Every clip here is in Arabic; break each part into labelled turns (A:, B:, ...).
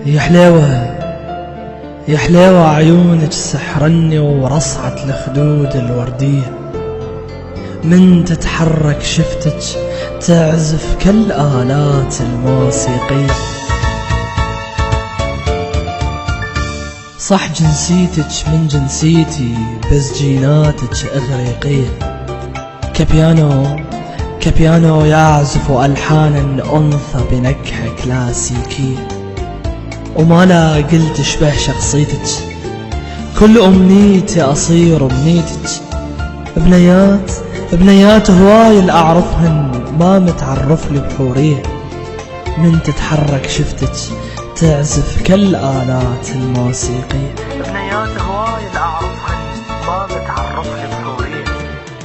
A: يا حليوة يا حليوة عيونك سحرني ورصعة الخدود الوردية، من تتحرك شفتك تعزف كالآلات الموسيقية. صح جنسيتك من جنسيتي بس جيناتك إغريقية، كبيانو يعزف ألحانا أنثى بنكهة كلاسيكية، وما لا قلت شبه شخصيتك، كل أمنيتي أصير أمنيتك. بنيات هواي الأعرفهن ما متعرف لي بحورية، من تتحرك شفتك تعزف كالآلات الموسيقية. بنيات هواي الأعرفهن ما متعرف لي بحورية،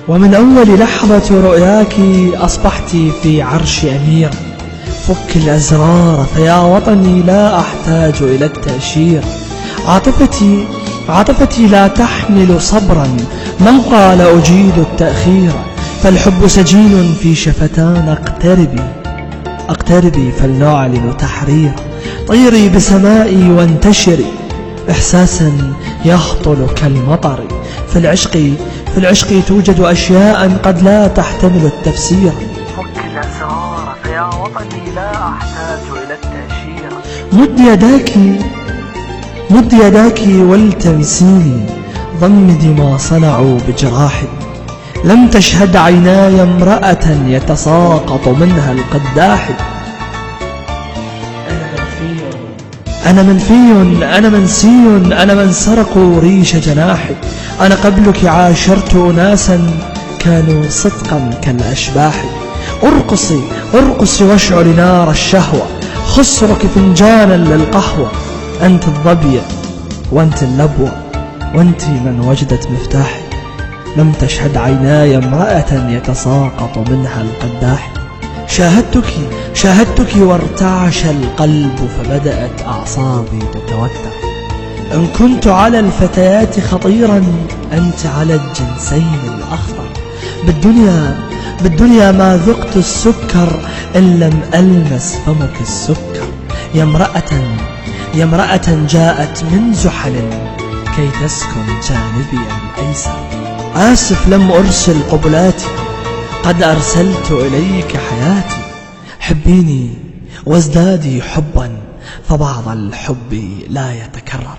A: ومن أول لحظة رؤياك أصبحت في عرش أميرة. فك الأزرار فيا وطني لا أحتاج إلى التأشير، عاطفتي لا تحمل صبرا من قال أجيد التأخير، فالحب سجين في شفتان اقتربي فلنعلن تحرير. طيري بسمائي وانتشري إحساسا يهطل كالمطر، في العشق توجد أشياء قد لا تحتمل التفسير. فك الأسرار فيا وطني لا أحتاج إلى التأشير. مد يداك والتمسيني، ضمدي ما صنعوا بجراحي. لم تشهد عيناي امرأة يتساقط منها القداح. أنا منسي أنا من سرقوا ريش جناحي. أنا قبلك عاشرت أناسا كانوا صدقا كالأشباح. ارقصي واشعري نار الشهوة، خسرك فنجانا للقهوة. أنت الظبية وأنت اللبوة وأنت من وجدت مفتاحي. لم تشهد عيناي امرأة يتساقط منها القداح. شاهدتك وارتعش القلب فبدأت أعصابي تتوتر. إن كنت على الفتيات خطيرا أنت على الجنسين الأخطر. بالدنيا ما ذقت السكر إن لم ألمس فمك السكر. يا امرأة جاءت من زحل كي تسكن جانبي الأيسر. آسف لم أرسل قبلاتي، قد أرسلت إليك حياتي. حبيني وازدادي حبا، فبعض الحب لا يتكرر.